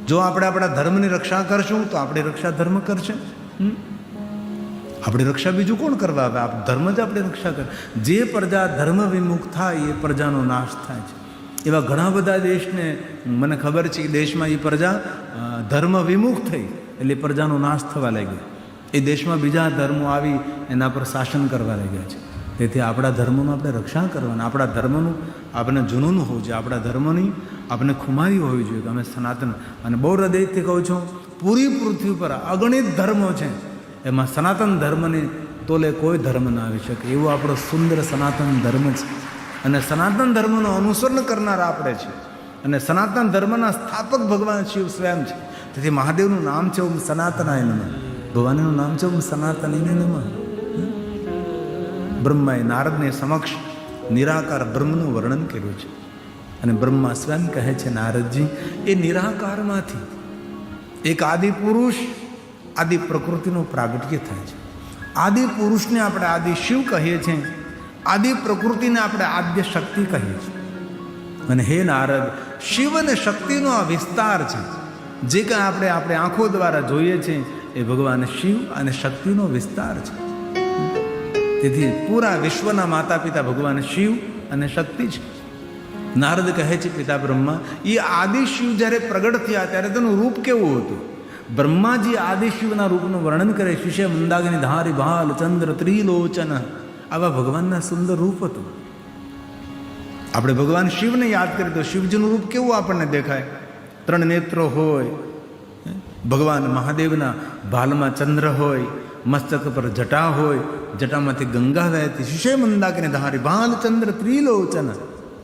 જો આપણે આપણા ધર્મની રક્ષા કરશું તો આપણી રક્ષા ધર્મ કરશે. આપણી રક્ષા બીજું કોણ કરવા આવે? ધર્મ જ આપણી રક્ષા કરે. જે પ્રજા ધર્મ વિમુખ થાય એ પ્રજાનો નાશ થાય છે. એવા ઘણા બધા દેશને મને ખબર છે કે દેશમાં એ પ્રજા ધર્મ વિમુખ થઈ એટલે પ્રજાનો નાશ થવા લાગ્યો. એ દેશમાં બીજા ધર્મો આવી એના પર શાસન કરવા લાગ્યા છે. તેથી આપણા ધર્મનું આપણે રક્ષા કરવાની, આપણા ધર્મનું આપણે જૂનું હોવું જોઈએ, આપણા ધર્મની આપણે ખુમારી હોવી જોઈએ કે અમે સનાતન. અને બહુ હૃદયથી કહું છું, પૂરી પૃથ્વી પર અગણિત ધર્મો છે, એમાં સનાતન ધર્મની તોલે કોઈ ધર્મ ના આવી શકે. એવું આપણો સુંદર સનાતન ધર્મ છે. અને સનાતન ધર્મનું અનુસરણ કરનારા આપણે છે. અને સનાતન ધર્મના સ્થાપક ભગવાન શિવ સ્વયં છે. તેથી મહાદેવનું નામ છે ઓમ સનાતનાય નમઃ. ભગવાનનું નામ છે ઓમ સનાતનીને નમઃ. બ્રહ્માએ નારદને સમક્ષ નિરાકાર બ્રહ્મનું વર્ણન કર્યું છે. અને બ્રહ્મા સ્વયં કહે છે, નારદજી, એ નિરાકારમાંથી એક આદિ પુરુષ આદિ પ્રકૃતિનું પ્રાગટ્ય થાય છે. આદિ પુરુષને આપણે આદિ શિવ કહીએ છીએ, આદિ પ્રકૃતિને આપણે આદ્ય શક્તિ કહીએ છીએ. અને હે નારદ, શિવ અને શક્તિનો આ વિસ્તાર છે. જે કંઈ આપણે આંખો દ્વારા જોઈએ છીએ એ ભગવાન શિવ અને શક્તિનો વિસ્તાર છે. તેથી પૂરા વિશ્વના માતા પિતા ભગવાન શિવ અને શક્તિ છે. નારદ કહે છે, પિતા બ્રહ્મા, એ આદિ શિવ જ્યારે પ્રગટ થયા ત્યારે તેનું રૂપ કેવું હતું? બ્રહ્માજી આદિ શિવના રૂપનું વર્ણન કરે. શિશે મંદાગ્નિ ધારી ભાલ ચંદ્ર ત્રિલોચન, આવા ભગવાનના સુંદર રૂપ હતું. આપણે ભગવાન શિવને યાદ કરીએ તો શિવજીનું રૂપ કેવું આપણને દેખાય? 3 નેત્રો હોય, ભગવાન મહાદેવના ભાલમાં ચંદ્ર હોય, મસ્તક પર જટા હોય, જટામાંથી ગંગા વહેતી. શિશે મંદાગ્નિ ધારી ભાલ ચંદ્ર ત્રિલોચન,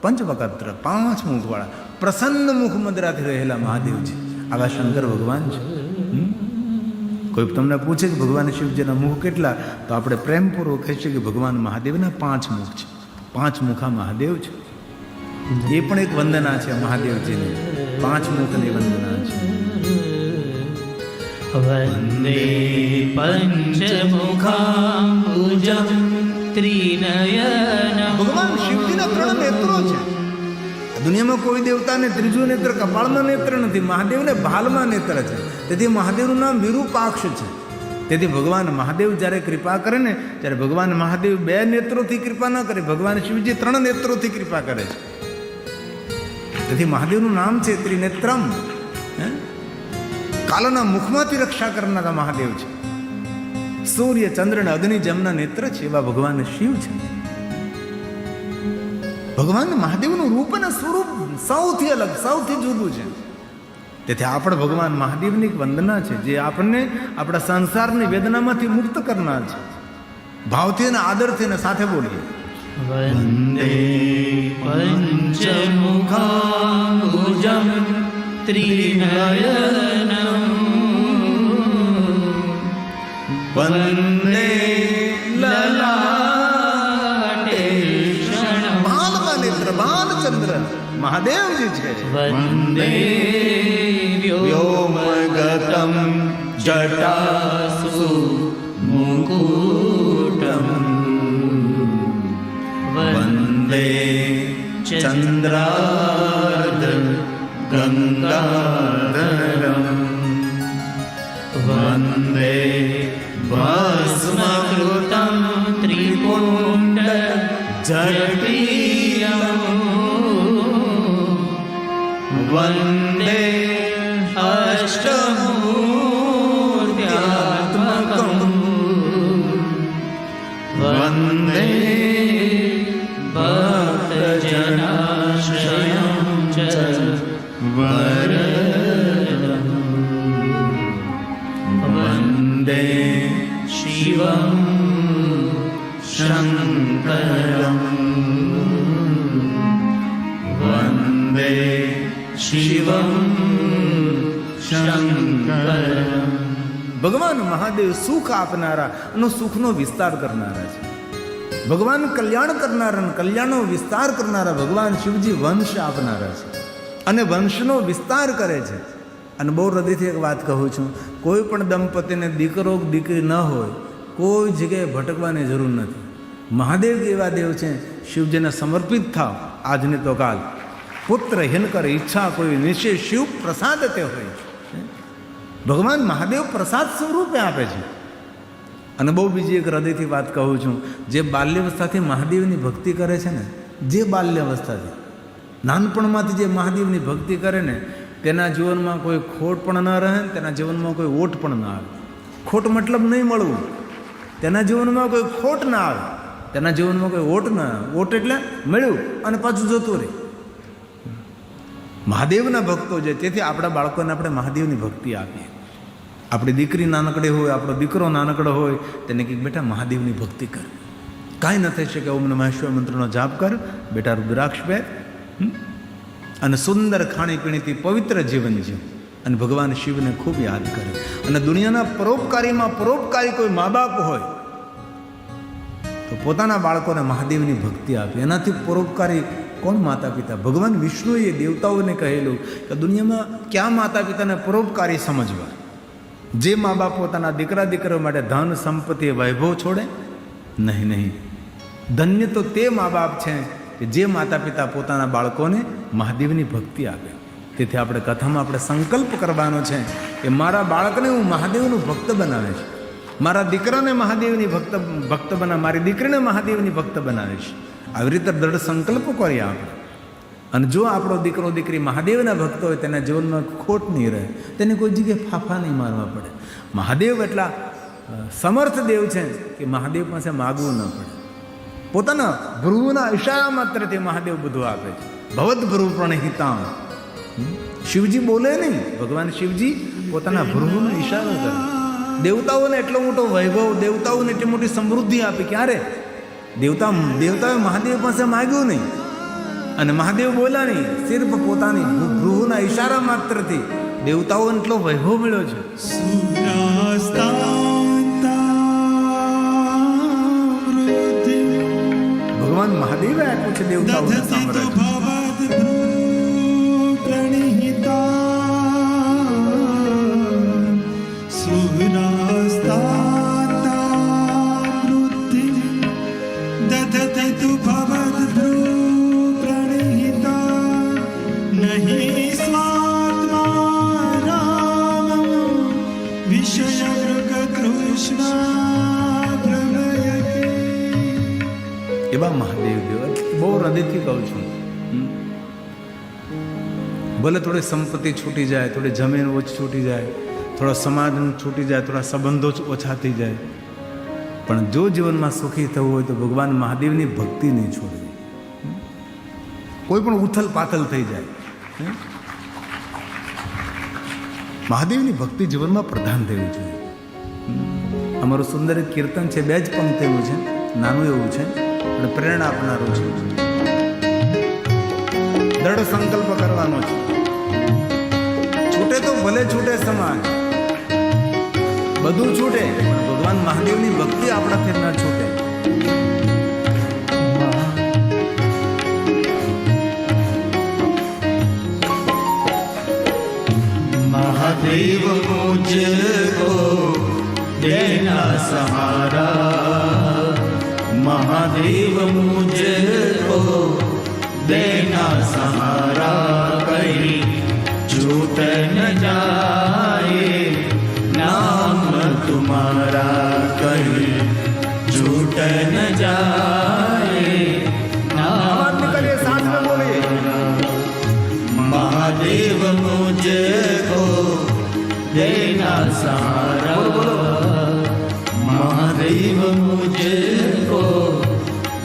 પંચવક્ત્ર 5 મુખવાળા, પ્રસન્ન મુખ મદરાથી રહેલા મહાદેવજી. આવા શંકર ભગવાન છે. કોઈ તમને પૂછે કે ભગવાન શિવજીના મુખ કેટલા, તો આપણે પ્રેમપૂર્વક કહીશું કે ભગવાન મહાદેવના 5 મુખ છે. 5 મુખા મહાદેવ છે. એ પણ એક વંદના છે મહાદેવજીની. 5 મુખની વંદના છે. વંદે પંચમુખાંબુજં ત્રિનયનં. ભગવાન શિવજીના 3 નેત્રો છે. દુનિયામાં કોઈ દેવતાને ત્રીજું નેત્ર કપાળમાં નેત્ર નથી, મહાદેવને ભાલમાં નેત્ર છે. તેથી મહાદેવનું નામ વિરૂપાક્ષ છે. તેથી ભગવાન મહાદેવ જ્યારે કૃપા કરે ને ત્યારે ભગવાન મહાદેવ 2 નેત્રોથી કૃપા ન કરે, ભગવાન શિવજી 3 નેત્રોથી કૃપા કરે છે. તેથી મહાદેવનું નામ છે ત્રિનેત્રમ. કાલના મુખમાંથી રક્ષા કરનારા મહાદેવ છે. સૂર્ય ચંદ્ર અને અગ્નિ જમના નેત્ર છે એવા ભગવાન શિવ છે. ભગવાન મહાદેવનું રૂપ અને સ્વરૂપ સૌથી અલગ, સૌથી જુદું છે. તેથી આપણે ભગવાન મહાદેવની વંદના છે, જે આપણને આપણા સંસારની વેદનામાંથી મુક્ત કરનાર છે. ભાવથી અને આદરથી અને સાથે બોલીએ. વંદે પંચમુખાંબુજં ત્રિનયનં. વંદે લલાટે બાલચંદ્ર મહાદેવજી છે. વંદે વ્યોમગતમ જટાસુ મુકુટમ. વંદે ચંદ્રાર્ધ ગંગાધરમ. વંદે ભસ્મકૃતં ત્રિપુંડ જટીયં. વંદે અષ્ટમૂર્ત્યાત્મકં. વંદે ભક્તજનાશ્રયં ચ વરદં. વંદે શિવં શંકરં. વંદે શિવં શંકરં. ભગવાન મહાદેવ સુખ આપનારા અને સુખનો વિસ્તાર કરનારા છે. ભગવાન કલ્યાણ કરનારા અને કલ્યાણનો વિસ્તાર કરનારા ભગવાન શિવજી વંશ આપનારા છે અને વંશનો વિસ્તાર કરે છે. અને બહુ હૃદયથી એક વાત કહું છું, કોઈ પણ દંપતીને દીકરો દીકરી ન હોય, કોઈ જગ્યાએ ભટકવાની જરૂર નથી. મહાદેવ એવા દેવ છે, શિવજીને સમર્પિત થાવ આજની તો કાલ. પુત્ર હિનકર ઈચ્છા કોઈ નિશ્ચય શિવ પ્રસાદ તે હોય. ભગવાન મહાદેવ પ્રસાદ સ્વરૂપે આપે છે. અને બહુ બીજી એક હૃદયથી વાત કહું છું, જે બાલ્યાવસ્થાથી મહાદેવની ભક્તિ કરે છે ને, જે બાલ્યાવસ્થાથી નાનપણમાંથી જે મહાદેવની ભક્તિ કરે ને, તેના જીવનમાં કોઈ ખોટ પણ ન રહે ને તેના જીવનમાં કોઈ ઓટ પણ ના આવે. ખોટ મતલબ નહીં મળવું, તેના જીવનમાં કોઈ ખોટ ના આવે, તેના જીવનમાં કોઈ ઓટ ના આવે. ઓટ એટલે મળ્યું અને પાછું જતું રહે. મહાદેવના ભક્તો છે, તેથી આપણા બાળકોને આપણે મહાદેવની ભક્તિ આપીએ. આપણી દીકરી નાનકડી હોય, આપણો દીકરો નાનકડો હોય, તેને કંઈક બેટા મહાદેવની ભક્તિ કર. કાંઈ ન થઈ શકે ઓમ નમઃ શિવાય મંત્રનો જાપ કર, બેટા રુદ્રાક્ષ પહેર અને સુંદર ખાણીપીણીથી પવિત્ર જીવન જીવ અને ભગવાન શિવને ખૂબ યાદ કરે. અને દુનિયાના પરોપકારીમાં પરોપકારી કોઈ મા બાપ હોય તો પોતાના બાળકોને મહાદેવની ભક્તિ આપે. એનાથી પરોપકારી કોણ? માતા પિતા. ભગવાન વિષ્ણુએ દેવતાઓને કહેલું કે દુનિયામાં ક્યાં માતા પિતાને પરોપકારી સમજવા. જે મા બાપ પોતાના દીકરા દીકરીઓ માટે ધન સંપત્તિ વૈભવ છોડે નહીં, નહીં. ધન્ય તો તે મા બાપ છે કે જે માતા પિતા પોતાના બાળકોને મહાદેવની ભક્તિ આપે. તેથી આપણે કથામાં આપણે સંકલ્પ કરવાનો છે કે મારા બાળકને હું મહાદેવનું ભક્ત બનાવીશ, મારા દીકરાને મહાદેવની ભક્ત બનાવ, મારી દીકરીને મહાદેવની ભક્ત બનાવીશ. આવી રીતે દ્રઢ સંકલ્પ કરીએ આપણે. અને જો આપણો દીકરો દીકરી મહાદેવના ભક્ત હોય, તેના જીવનમાં ખોટ નહીં રહે, તેને કોઈ જગ્યાએ ફાફા નહીં મારવા પડે. મહાદેવ એટલા સમર્થ દેવ છે કે મહાદેવ પાસે માગવું ન પડે. પોતાના ભ્રુવના ઈશારા માત્રથી મહાદેવ બધું આપે છે. ભવદ ભ્રુવ પ્રણહિતામ. શિવજી બોલે નહીં, ભગવાન શિવજી પોતાના ભ્રુવનો ઈશારો કરે. દેવતાઓને એટલો મોટો વૈભવ, દેવતાઓને એટલી મોટી સમૃદ્ધિ આપી. ક્યારે? દેવતાએ મહાદેવ પાસે માગ્યું નહીં અને મહાદેવ બોલ્યા નહીં, સિર્ફ પોતાની ભ્રુવના ઈશારા માત્રથી દેવતાઓને એટલો વૈભવ મળ્યો છે. ભગવાન મહાદેવે આપ્યું છે દેવતાઓને સામ્રાજ્ય. એવા મહાદેવ દેવ બહુ હૃદયથી કહું છું. ભલે થોડી સંપત્તિ છૂટી જાય, થોડી જમીન ઓછી છૂટી જાય, થોડો સમાજ છૂટી જાય, થોડા સંબંધો ઓછા થઈ જાય, પણ જો જીવનમાં સુખી થવું હોય તો ભગવાન મહાદેવની ભક્તિ નહીં છોડવી. કોઈ પણ ઉથલ પાથલ થઈ જાય, મહાદેવની ભક્તિ જીવનમાં પ્રધાન થવી જોઈએ. અમારું સુંદર કીર્તન છે, 2 જ પંક્તિનું છે, નાનું એવું છે અને પ્રેરણા આપનારું છે. દ્રઢ સંકલ્પ કરવાનો છે. છૂટે તો ભલે છૂટે સમાજ, બધું છૂટે, પણ ભગવાન મહાદેવની ભક્તિ આપણાથી ન છૂટે. महादेव मुझको देना सहारा, महादेव मुझको देना सहारा, कहीं छूट न जाए नाम तुम्हारा, कहीं छूट न जाए नाम तुम्हारा। महादेव मुझको देना सहारा, महादेव मुझको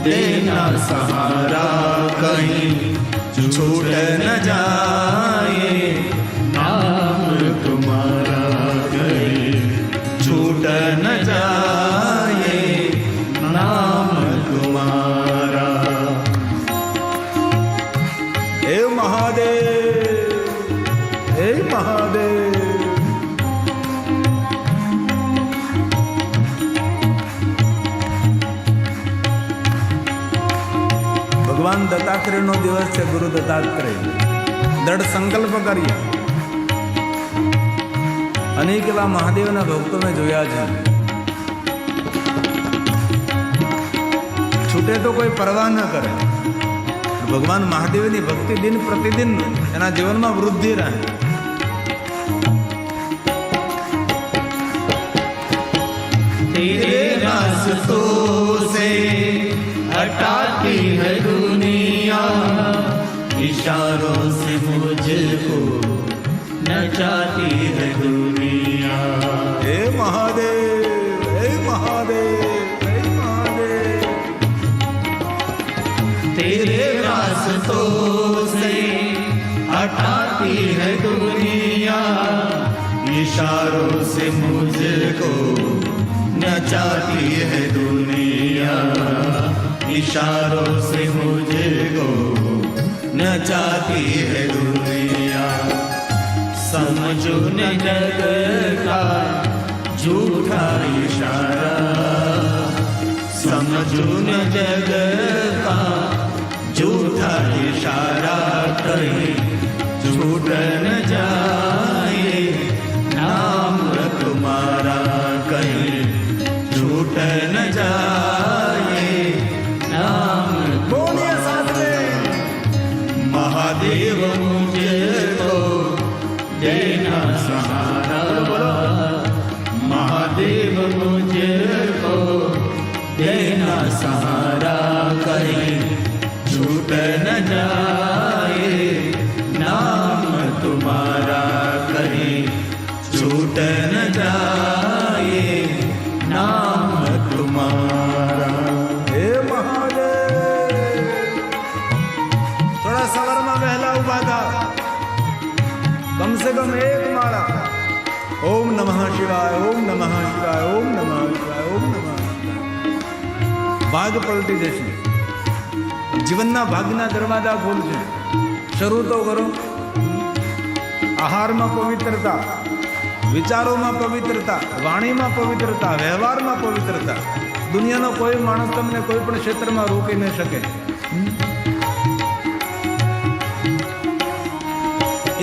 देना सहारा, कहीं छूट न जाए नाम तुम्हारा, कहीं छूट न जाए नाम तुम्हारा। हे महादेव, हे महादेव, ભગવાન દત્તાત્રેયનો દિવસ છે. ગુરુ દત્તાત્રેય, દ્રઢ સંકલ્પ કરીએ. અનેક એવા મહાદેવના ભક્તો મેં જોયા છે, છૂટે તો કોઈ પરવા ન કરે, ભગવાન મહાદેવની ભક્તિ દિન પ્રતિદિન એના જીવનમાં વૃદ્ધિ રહે. तेरे रास्तों से हटाती है दुनिया, इशारों से मुझको नचाती है दुनिया. હે મહાદેવ, હે મહાદેવ, હે મહાદેવ. तेरे रास्तों से हटाती है दुनिया, इशारों से मुझको नचाती है दुनिया, इशारों से मुझको नचाती है दुनिया. समझो न जग का झूठा इशारा, समझो न जग का झूठा इशारा, कहीं छूट न जाए नाम तुम्हारा, कहीं छूट न जाए नाम. બોલીએ સાથ में. महादेव मुझको देना सहारा, महादेव मुझको देना सहारा, कहीं छूट न जाए नाम तुम्हारा, कहीं छूट न जाए नाम तुम्हारा. હે મહાદેવ. થોડા સવારમાં વહેલા ઉભા થા, કમ સે કમ એક માળા ઓમ નમઃ શિવાય, ઓમ નમઃ શિવાય, ઓમ નમઃ શિવાય, ઓમ નમઃ શિવાય. ભાગ પલટી જશે. જીવનના ભાગના દરવાજા ખોલશે. શરૂ તો કરો. આહારમાં પવિત્રતા, વિચારોમાં પવિત્રતા, વાણીમાં પવિત્રતા, વ્યવહારમાં પવિત્રતા. દુનિયાનો કોઈ માણસ તમને કોઈ પણ ક્ષેત્રમાં રોકી ન શકે.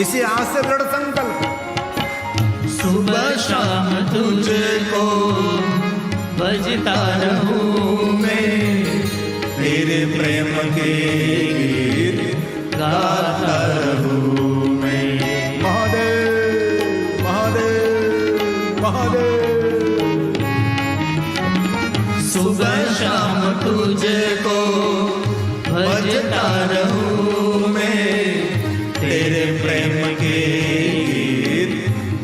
इसी आज से दृढ़ संकल्प. सुबह शाम तुझको बजता रहूं मैं, तेरे प्रेम के गीत गाता रहूं मैं. महादेव, महादेव, महादेव. सुबह शाम तुझको भजता रहूं मैं, तेरे प्रेम के गीत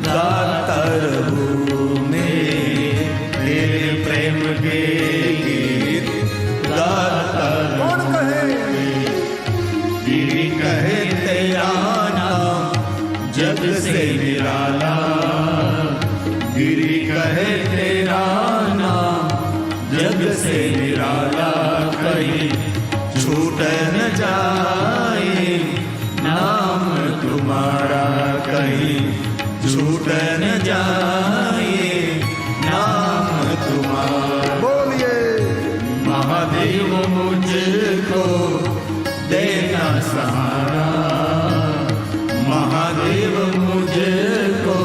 गाता रहूं मैं, तेरे प्रेम के गीत गाता कौन कहे? गिरी कहे तेरा नाम जग से निराला, गिरी कहे तेरा नाम जग से निराला, कहीं छूट न जाए नाम तुम्हारा, कहीं छूट न जाए नाम तुम्हारा. बोलिए. महादेव मुझको देना सहारा, महादेव मुझको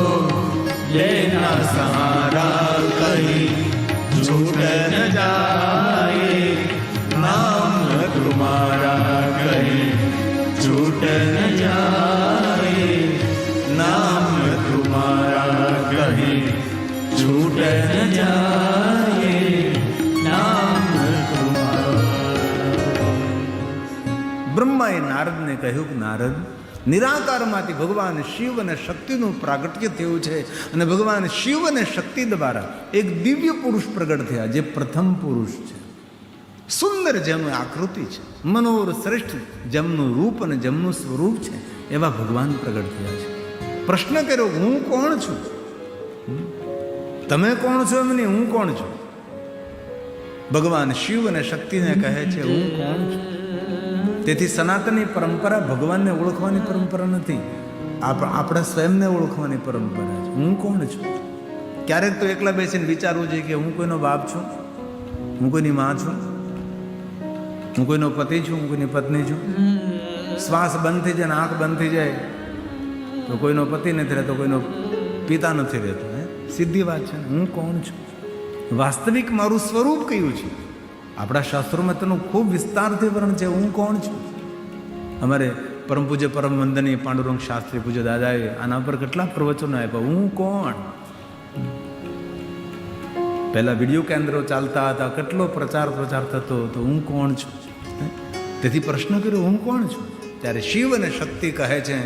देना सहारा, कहीं छूट न जाए नाम तुम्हारा, कहीं छूट न जाए नाम तुम्हारा, कहीं छूट न जाए नाम तुम्हारा. બ્રહ્માએ નારદને કહ્યું કે નારદ, નિરાકારમાંથી ભગવાન શિવ અને શક્તિનું પ્રાગટ્ય થયું છે, અને ભગવાન શિવ અને શક્તિ દ્વારા એક દિવ્ય પુરુષ પ્રગટ થયા, જે પ્રથમ પુરુષ છે. સુંદર જેમની આકૃતિ છે, મનોહર શ્રેષ્ઠ જેમનું રૂપ અને જેમનું સ્વરૂપ છે, એવા ભગવાન પ્રગટ થયા છે. પ્રશ્ન કર્યો, હું કોણ છું? તમે કોણ છો એમ નહીં, હું કોણ છું? ભગવાન શિવ અને શક્તિને કહે છે, હું કોણ છું? તેથી સનાતનની પરંપરા ભગવાનને ઓળખવાની પરંપરા નથી, આપણા સ્વયંને ઓળખવાની પરંપરા છે. હું કોણ છું? ક્યારેક તો એકલા બેસીને વિચારવું જોઈએ કે હું કોઈનો બાપ છું, હું કોઈની માં છું, હું કોઈનો પતિ છું, હું કોઈની પત્ની છું. શ્વાસ બંધ થઈ જાય ને આંખ બંધ થઈ જાય તો કોઈનો પતિ નથી રહેતો, કોઈનો પિતા નથી રહેતો. સીધી વાત છે. હું કોણ છું? વાસ્તવિક મારું સ્વરૂપ કયું છે? આપણા શાસ્ત્રોમાં તેનું ખૂબ વિસ્તારથી વર્ણન છે. હું કોણ છું? અમારે પરમ પૂજ્ય પરમ વંદનીય પાંડુરંગ શાસ્ત્રી પૂજ્ય દાદાએ આના પર કેટલા પ્રવચનો આપ્યા. હું કોણ? પહેલા વિડીયો કેન્દ્રો ચાલતા હતા, કેટલો પ્રચાર થતો હતો, હું કોણ છું? તેથી પ્રશ્ન કર્યો, હું કોણ છું? ત્યારે શિવ અને શક્તિ કહે છે,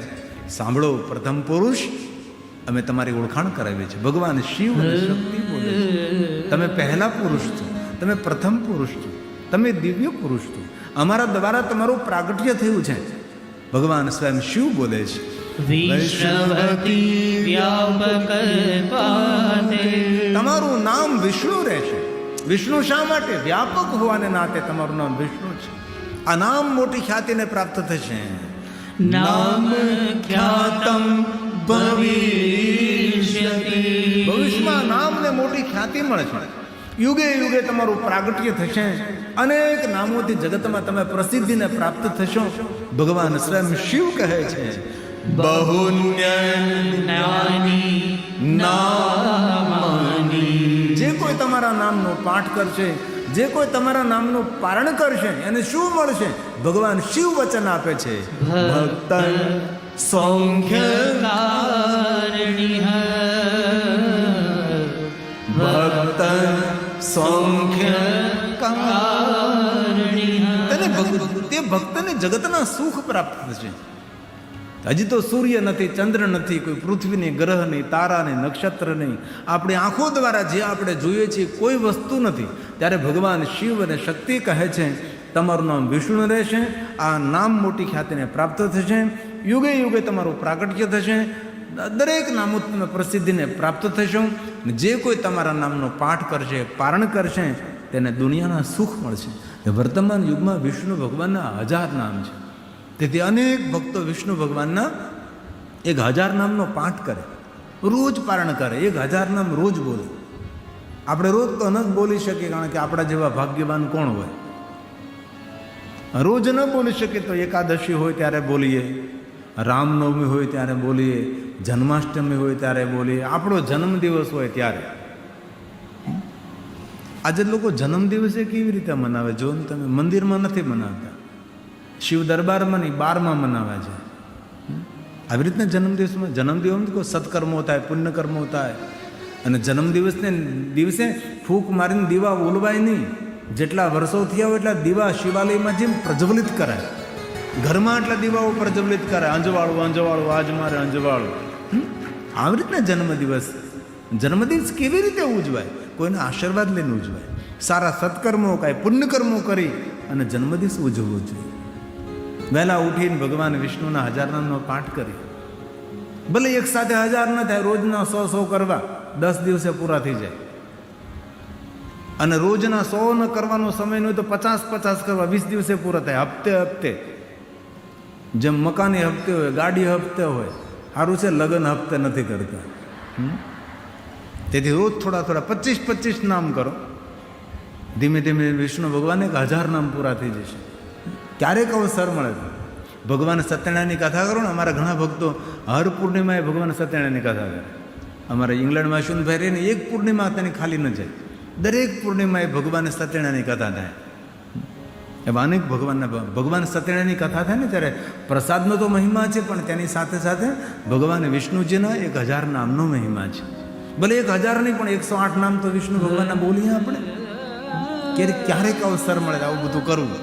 સાંભળો પ્રથમ પુરુષ, અમે તમારી ઓળખાણ કરાવીએ છીએ. ભગવાન શિવ અને શક્તિ બોલે છે, તમે પહેલા પુરુષ છો, તમે પ્રથમ પુરુષ છો, તમે દિવ્ય પુરુષ છો, અમારા દ્વારા તમારું પ્રાગટ્ય થયું છે. ભગવાન સ્વયં શિવ બોલે છે, વૈષ્ણવતી વ્યાપક પાતે. તમારું નામ વિષ્ણુ રહેશે. વિષ્ણુ શા માટે? વ્યાપક હોવાને નાતે તમારું નામ વિષ્ણુ છે. આ નામ મોટી ખ્યાતિને પ્રાપ્ત થશે. નામ ખ્યાતમ ભવિષ્યતિ. ભવિષ્યમાં નામને મોટી ખ્યાતિ મળશે. યુગે યુગે તમારું પ્રાગટ્ય થશે. અનેક નામોથી જગતમાં તમે પ્રસિદ્ધિને પ્રાપ્ત થશો. ભગવાન સ્વયં શિવ કહે છે, બહુન્યનાની નામાની. જે કોઈ તમારા નામનો પાઠ કરશે, જે કોઈ તમારા નામનું પારણ કરશે, એને શું મળશે? ભગવાન શિવ વચન આપે છે, ભક્ત સૌખ્યકારિણીઃ. ભક્ત સૌખ્યકારિણીઃ. તે ભક્તને જગતના સુખ પ્રાપ્ત થશે. હજી તો સૂર્ય નથી, ચંદ્ર નથી, કોઈ પૃથ્વી નહીં, ગ્રહ નહીં, તારા નહીં, નક્ષત્ર નહીં, આપણી આંખો દ્વારા જે આપણે જોઈએ છીએ કોઈ વસ્તુ નથી. ત્યારે ભગવાન શિવ અને શક્તિ કહે છે, તમારું નામ વિષ્ણુ રહેશે. આ નામ મોટી ખ્યાતિને પ્રાપ્ત થશે. યુગે યુગે તમારું પ્રાગટ્ય થશે. દરેક નામો તમે પ્રસિદ્ધિને પ્રાપ્ત થશો. જે કોઈ તમારા નામનો પાઠ કરશે, પારણ કરશે, તેને દુનિયાના સુખ મળશે. વર્તમાન યુગમાં વિષ્ણુ ભગવાનના 1000 નામ છે. તેથી અનેક ભક્તો વિષ્ણુ ભગવાનના 1000 નામનો પાઠ કરે, રોજ પારણ કરે, 1000 નામ રોજ બોલે. આપણે રોજ તો ન જ બોલી શકીએ, કારણ કે આપણા જેવા ભાગ્યવાન કોણ હોય? રોજ ન બોલી શકીએ તો એકાદશી હોય ત્યારે બોલીએ, રામનવમી હોય ત્યારે બોલીએ, જન્માષ્ટમી હોય ત્યારે બોલીએ, આપણો જન્મદિવસ હોય ત્યારે. આજે લોકો જન્મદિવસે કેવી રીતે મનાવે? જો તમે મંદિરમાં નથી મનાવતા, શિવ દરબારમાં નહીં, બારમાં મનાવે છે. આવી રીતના જન્મદિવસમાં કોઈ સત્કર્મો થાય, પુણ્યકર્મો થાય. અને જન્મદિવસને દિવસે ફૂંક મારીને દીવા ઓલવાય નહીં. જેટલા વર્ષો થયા હોય એટલા દીવા શિવાલયમાં જેમ પ્રજ્વલિત કરાય, ઘરમાં એટલા દીવાઓ પ્રજ્વલિત કરાય. અંજવાળું અંજવાળું, આજ મારે અંજવાળું. આવી રીતના જન્મદિવસ કેવી રીતે ઉજવાય? કોઈના આશીર્વાદ લઈને ઉજવાય. સારા સત્કર્મો, કાંઈ પુણ્યકર્મો કરી અને જન્મદિવસ ઉજવવો જોઈએ. વહેલા ઉઠીને ભગવાન વિષ્ણુના 1000 નામનો પાઠ કરી. ભલે એક સાથે 1000 ન થાય, રોજના 100 કરવા, 10 દિવસે પૂરા થઈ જાય. અને રોજના 100 ન કરવાનો સમય હોય તો 50 કરવા, 20 દિવસે પૂરા થાય. હપ્તે જેમ મકાની હપ્તે હોય, ગાડી હપ્તે હોય. સારું છે લગ્ન હપ્તે નથી કરતા. તેથી રોજ થોડા 25 નામ કરો. ધીમે ધીમે વિષ્ણુ ભગવાને 1000 નામ પૂરા થઈ જશે. ક્યારેક અવસર મળે છે ભગવાન સત્યનારાયણની કથા કરો ને. અમારા ઘણા ભક્તો હર પૂર્ણિમાએ ભગવાન સત્યનારાયણની કથા કરે. અમારે ઇંગ્લેન્ડમાં અશ્વિનભાઈ રહીને એક પૂર્ણિમા તેની ખાલી ન જાય. દરેક પૂર્ણિમાએ ભગવાન સત્યનારાયણની કથા થાય. એવા અનેક ભગવાન સત્યનારાયણની કથા થાય ને ત્યારે પ્રસાદનો તો મહિમા છે, પણ તેની સાથે સાથે ભગવાન વિષ્ણુજીના 1000 નામનો મહિમા છે. ભલે 1000 નહીં, પણ 108 નામ તો વિષ્ણુ ભગવાનના બોલીએ આપણે. ક્યારેક અવસર મળે આવું બધું કરવું.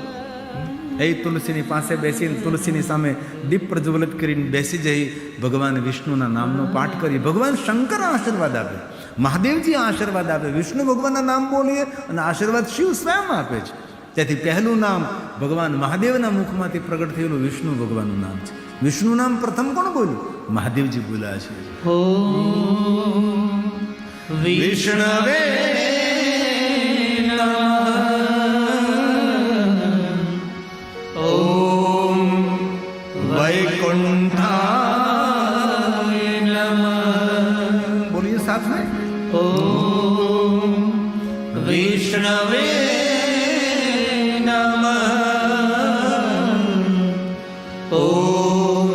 એ તુલસીની પાસે બેસીને તુલસીની સામે દીપ પ્રજ્વલિત કરીને બેસી જઈ ભગવાન વિષ્ણુના નામનો પાઠ કરી. ભગવાન શંકર આશીર્વાદ આપે, મહાદેવજી આશીર્વાદ આપે. વિષ્ણુ ભગવાનના નામ બોલીએ અને આશીર્વાદ શિવ સ્વયં આપે છે. તેથી પહેલું નામ ભગવાન મહાદેવના મુખમાંથી પ્રગટ થયેલું વિષ્ણુ ભગવાનનું નામ છે. વિષ્ણુ નામ પ્રથમ કોણ બોલ્યું? મહાદેવજી બોલ્યા છે. વિષ્ણવે વૈકુંઠાય નમઃ. બોલીએ સાથે. ઓમ વિષ્ણવે નમઃ. ઓમ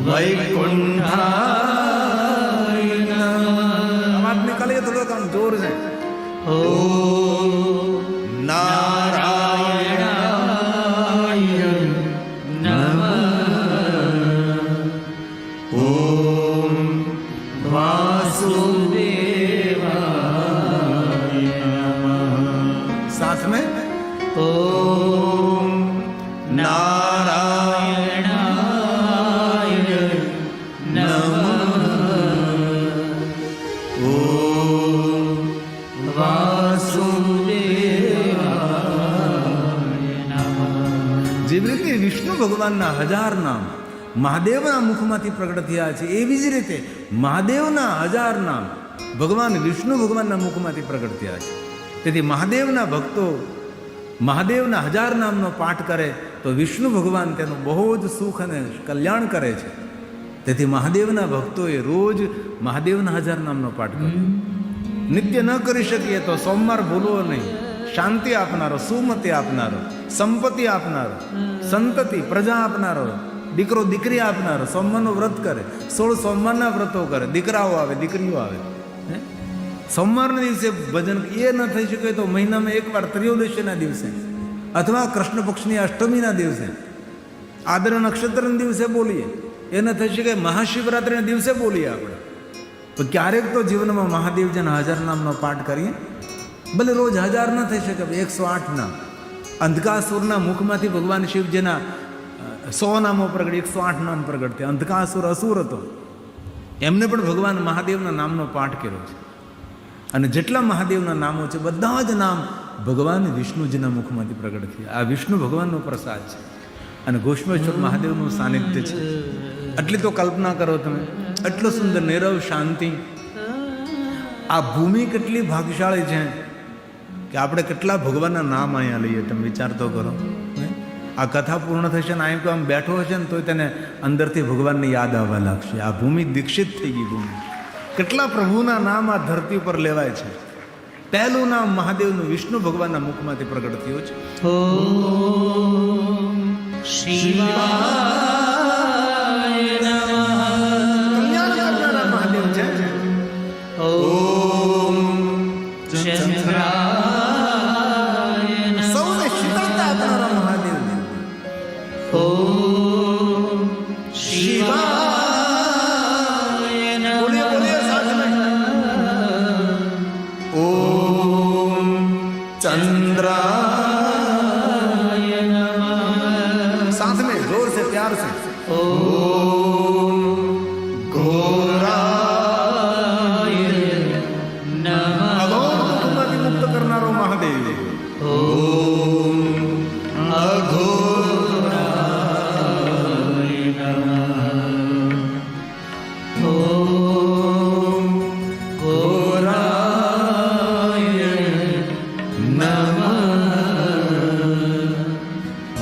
વૈકુંઠાય નમઃ. અવાજ નીકળીએ થોડો, કામ જોર છે. ઓમ નારાયણાય નમઃ. साथ में ओम नारायणाय नमः। ओम વાસુદેવાય નમઃ। જેવી રીતે વિષ્ણુ ભગવાનના 1000 નામ મહાદેવના મુખમાંથી પ્રગટ થયા છે, એવી જ રીતે મહાદેવના 1000 નામ ભગવાન વિષ્ણુ ભગવાનના મુખમાંથી પ્રગટ થયા છે. તેથી મહાદેવના ભક્તો મહાદેવના 1000 નામનો પાઠ કરે તો વિષ્ણુ ભગવાન તેનું બહુ જ સુખ અને કલ્યાણ કરે છે. તેથી મહાદેવના ભક્તોએ રોજ મહાદેવના 1000 નામનો પાઠ કરવો. નિત્ય ન કરી શકીએ તો સોમવાર ભૂલવો નહીં. શાંતિ આપનારો, સુમતિ આપનારો, સંપત્તિ આપનારો, સંતતિ પ્રજા આપનારો, દીકરો દીકરી આપનારો સોમવારનું વ્રત કરે. 16 સોમવારના વ્રતો કરે. દીકરાઓ આવે, દીકરીઓ આવે. સોમવારના દિવસે ભજન એ ન થઈ શકે તો મહિનામાં એકવાર ત્રયોદશીના દિવસે અથવા કૃષ્ણ પક્ષની અષ્ટમીના દિવસે, આદ્ર નક્ષત્રના દિવસે બોલીએ. એ ન થઈ શકે મહાશિવરાત્રિના દિવસે બોલીએ આપણે. તો ક્યારેક તો જીવનમાં મહાદેવજીના 1000 નામનો પાઠ કરીએ. ભલે રોજ 1000 ન થઈ શકે, 108 નામ. અંધકાસુરના મુખમાંથી ભગવાન શિવજીના 100 નામો પ્રગટ, 108 નામ પ્રગટ થયા. અંધકાસુર અસુર હતો, એમને પણ ભગવાન મહાદેવના નામનો પાઠ કર્યો છે. અને જેટલા મહાદેવના નામો છે બધા જ નામ ભગવાન વિષ્ણુજીના મુખમાંથી પ્રગટ થયા. આ વિષ્ણુ ભગવાનનો પ્રસાદ છે અને ઘોષમેશ્વર મહાદેવનું સાનિધ્ય છે. એટલી તો કલ્પના કરો તમે, એટલો સુંદર નીરવ શાંતિ. આ ભૂમિ કેટલી ભાગ્યશાળી છે કે આપણે કેટલા ભગવાનના નામ અહીંયા લઈએ. તમે વિચાર તો કરો. આ કથા પૂર્ણ થશે ને અહીં આમ બેઠો હશે ને તો તેને અંદરથી ભગવાનની યાદ આવવા લાગશે. આ ભૂમિ દીક્ષિત થઈ ગઈ ભૂમિ. કેટલા પ્રભુના નામ આ ધરતી પર લેવાય છે. પહેલું નામ મહાદેવનું વિષ્ણુ ભગવાનના મુખમાંથી પ્રગટ થયું છે. ઓમ શિવાય નમઃ। કલ્યાણ કરનારા મહાદેવ છે. ઓમ ચંદ્રાય નમઃ। સૌને શીતળતા આપનારા મહાદેવ. ઓમ શિવાય चंद्राय नमः। साथ में जोर से प्यार से ओम घोराय नमः। अघोर दुखમાંથી મુક્ત કરનારો મહાદેવ. ओम अघोराय नमः। ओम घोराय नमः।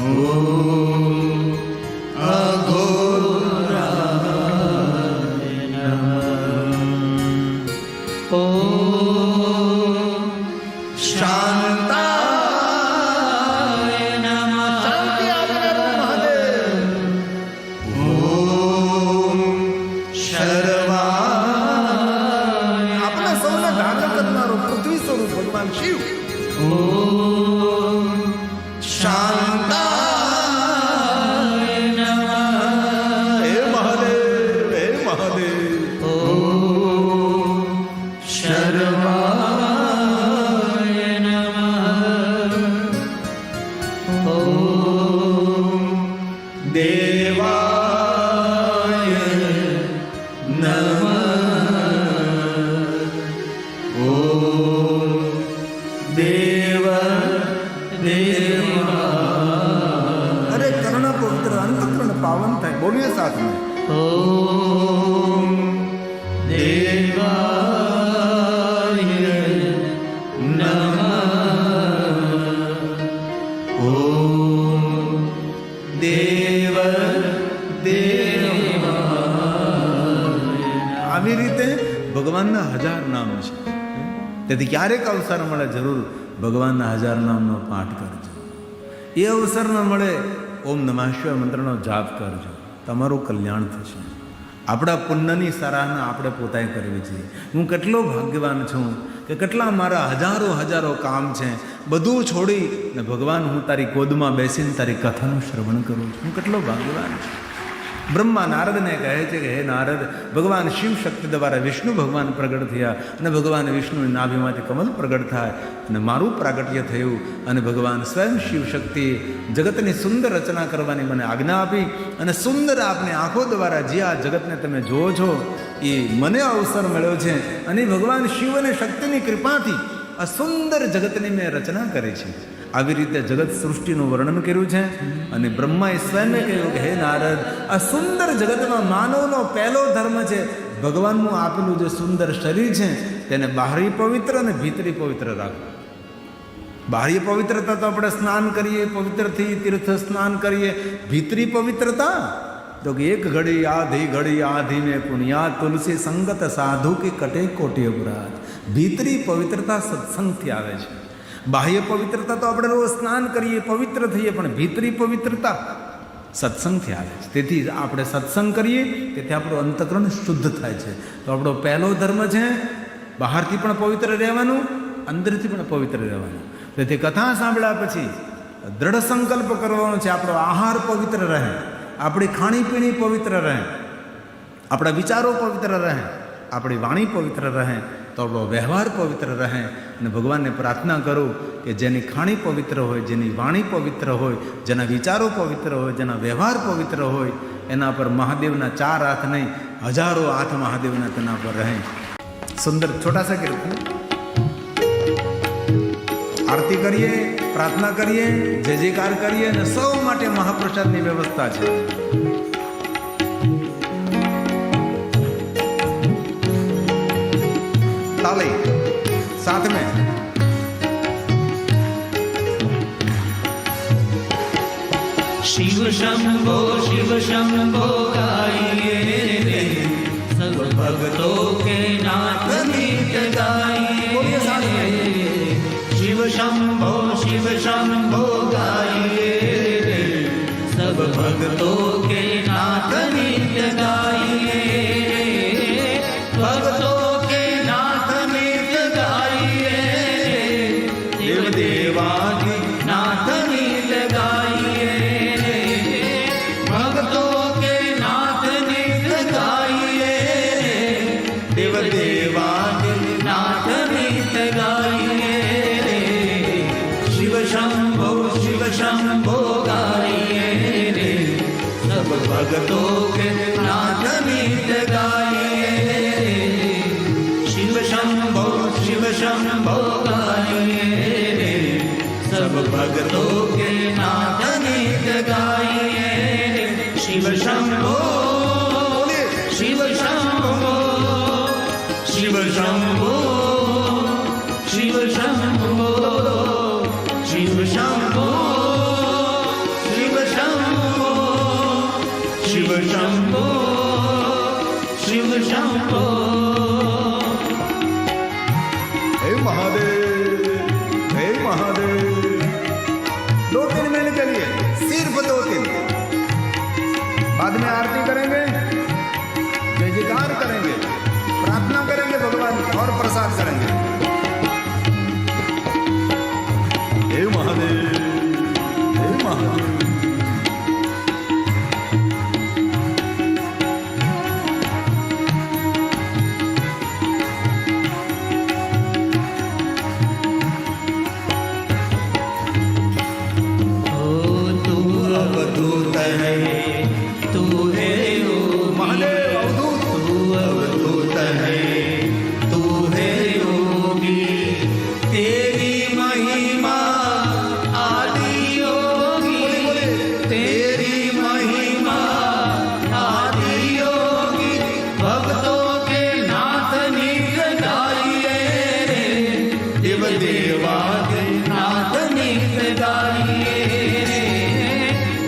ओम अघोराय नमः। ओम शांताय नमः। શાંતિ આપનારો મહાદેવ. ओम शर्वाय આપણા સૌને ધારણ કરનારો પૃથ્વી સ્વરૂપ ભગવાન શિવ. ओम शांताय नमः। હે મહાદેવ, હે મહાદેવ. ओम शर्वाय नमः। ओम देवाय नमः। ओम देव देवा। અરે કર્ણ પવિત્ર અંતઃકરણ પાવન થાય. બોલીએ સાથ में. ओम देवाय नमः। ओम देव देवा। આવી રીતે ભગવાનના 1000 નામ છે. તેથી ક્યારેક અવસર મળે જરૂર ભગવાનના 1000 નામનો પાઠ કરજો. એ અવસર ન મળે ઓમ નમઃ શિવાય મંત્રનો જાપ કરજો. તમારું કલ્યાણ થશે. આપણા પુણ્યની સરાહના આપણે પોતાએ કરવી જોઈએ. હું કેટલો ભાગ્યવાન છું કે કેટલા મારા હજારો કામ છે, બધું છોડી ને ભગવાન હું તારી ગોદમાં બેસીને તારી કથાનું શ્રવણ કરું છું. હું કેટલો ભાગ્યવાન છું. બ્રહ્મા નારદને કહે છે કે હે નારદ, ભગવાન શિવ શક્તિ દ્વારા વિષ્ણુ ભગવાન પ્રગટ થયા અને ભગવાન વિષ્ણુની નાભીમાંથી કમલ પ્રગટ થાય અને મારું પ્રાગટ્ય થયું અને ભગવાન સ્વયં શિવ શક્તિએ જગતની સુંદર રચના કરવાની મને આજ્ઞા આપી અને સુંદર આપની આંખો દ્વારા જે આ જગતને તમે જુઓ છો એ મને અવસર મળ્યો છે અને ભગવાન શિવ અને શક્તિની કૃપાથી આ સુંદર જગતની મેં રચના કરી છે. આવી રીતે જગત સૃષ્ટિનું વર્ણન કર્યું છે અને બ્રહ્માએ સ્વયં કહ્યું કે હે નારદ, આ સુંદર જગતમાં માનવનો પહેલો ધર્મ છે ભગવાનનું આપેલું જે સુંદર શરીર છે તેને બાહ્ય પવિત્ર અને ભીતરી પવિત્ર રાખવું. બાહ્ય પવિત્રતા તો આપણે સ્નાન કરીએ, પવિત્ર થઈ તીર્થ સ્નાન કરીએ. ભીતરી પવિત્રતા તો કે એક ઘડી આધી મેં પુણ્યા તુલસી સંગત સાધુ કે કટે કોટી અપરાધ. ભીતરી પવિત્રતા સત્સંગથી આવે છે. બાહ્ય પવિત્રતા તો આપણે રોજ સ્નાન કરીએ, પવિત્ર થઈએ, પણ ભીતરી પવિત્રતા સત્સંગથી આવે છે. તેથી આપણે સત્સંગ કરીએ તેથી આપણું અંતઃકરણ શુદ્ધ થાય છે. તો આપણો પહેલો ધર્મ છે બહારથી પણ પવિત્ર રહેવાનું, અંદરથી પણ પવિત્ર રહેવાનું. તેથી કથા સાંભળ્યા પછી દ્રઢ સંકલ્પ કરવાનો છે આપણો આહાર પવિત્ર રહે, આપણી ખાણીપીણી પવિત્ર રહે, આપણા વિચારો પવિત્ર રહે, આપણી વાણી પવિત્ર રહે, તો આપણો વ્યવહાર પવિત્ર રહે. અને ભગવાનને પ્રાર્થના કરું કે જેની ખાણી પવિત્ર હોય, જેની વાણી પવિત્ર હોય, જેના વિચારો પવિત્ર હોય, જેના વ્યવહાર પવિત્ર હોય, એના પર મહાદેવના 4 હાથ નહીં, હજારો હાથ મહાદેવના તેના પર રહે. સુંદર છોટા સા કીર્તન આરતી કરીએ, પ્રાર્થના કરીએ, જય જયકાર કરીએ અને સૌ માટે મહાપ્રસાદની વ્યવસ્થા છે. ताली साथ में शिव शंभो गाइए, सब भक्तों के नाथ नित गाइए. शिव शंभो गाइए, सब भक्तों के नाथ नित गाइए. भक्तों नाथ नित गाइए, भक्तों के नाथ नित गाइए. देव देवादि नाथ नित गाइए. शिव शंभो गाइए, सब भक्तों के नाथ नित गाइए. शिव शंभो गाइए, सब भक्तों के नाथ नित गाइए. शिव शंभो शिव शंभो शिव शंभो शिव शंभो शिव शंभो शिव शंभो शिव शंभो शिव शंभो. हे महादेव, हे महादेव. 2-3 मिनट के लिए, सिर्फ 2-3. बाद में आरती करेंगे, जय जयकार करेंगे, प्रार्थना करेंगे भगवान और प्रसाद करेंगे. हे महादेव, हे महादेव. अवधूत है तू है महादेव, तू अवधूत है तू है योगी. तेरी महिमा आदि योगी, तेरी महिमा आदि योगी. भक्तों के नाथ नित गाइए, देव देवादि नाथ नित गाइए.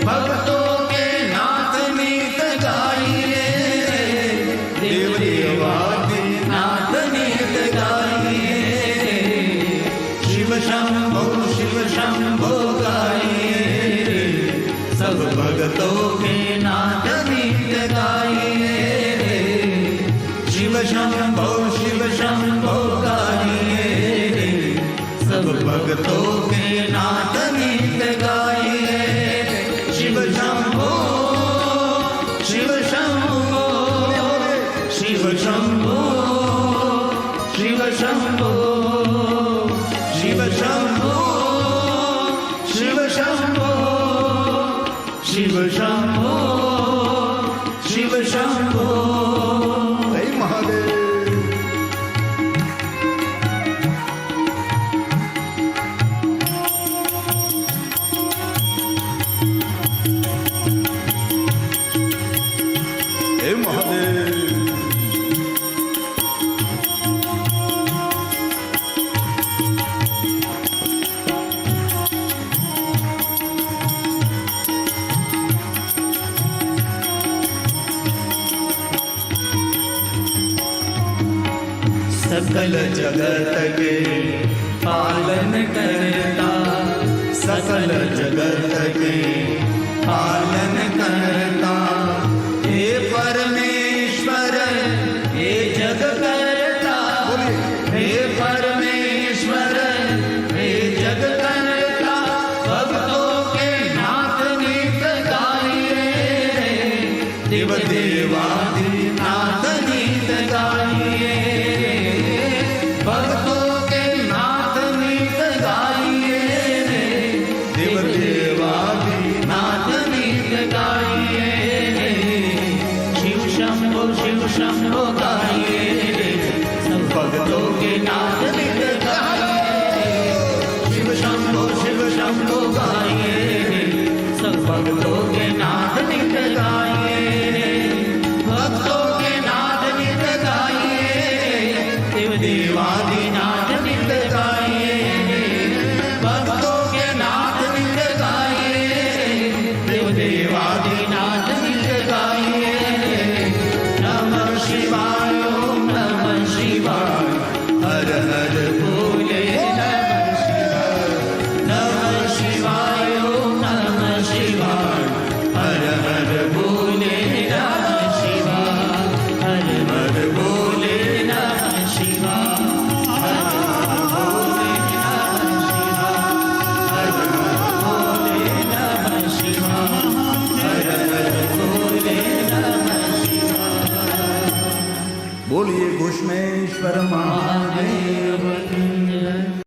भक्तों के नाथ नित गाइए, देव देवादि नाथ नित गाइए. शिव शंभो गाइए, सब भक्तों के नाथ नित गाइए. शिव शंभो गाइए, सब भक्तों के नाथ नित गाइए. शिव शंभो शिव शंभो शिव शंभो शिव शंभो शिव शंभो शिव शंभो जय महादेव। जय महादेव। सकल जगत के पालन करता सकल जगत के पालन करता हे परमेश्वर हे जग करता हे परमेश्वर हे जग करता भक्तों के नाथ नित गाइए देव देवादिनाथ नित गाइए भक्तों के नाथ नित गाइए देव देवादिनाथ नित गाइए शिव शंभो गाइए सब भक्तों के नाथ नित गाइए शिव शंभो गाइए सब भक्तों के नाथ नित गाइए भक्तों के नाथ नित गाइए देव देवादिनाथ नित गाइए भक्तों के नाथ नित गाइए देव देवादिनाथ नित गाइए नमः शिवाय ओम नमः शिवाय हर हर भोले नमः शिवाय ओम नमः शिवाय हर हर भोले नमः शिवाय हर हर भोले नमः शिवाय हर हर भोले नमः शिवाय हर हर भोले नमः शिवाय बोलिए घोषमेश्वर महाराज।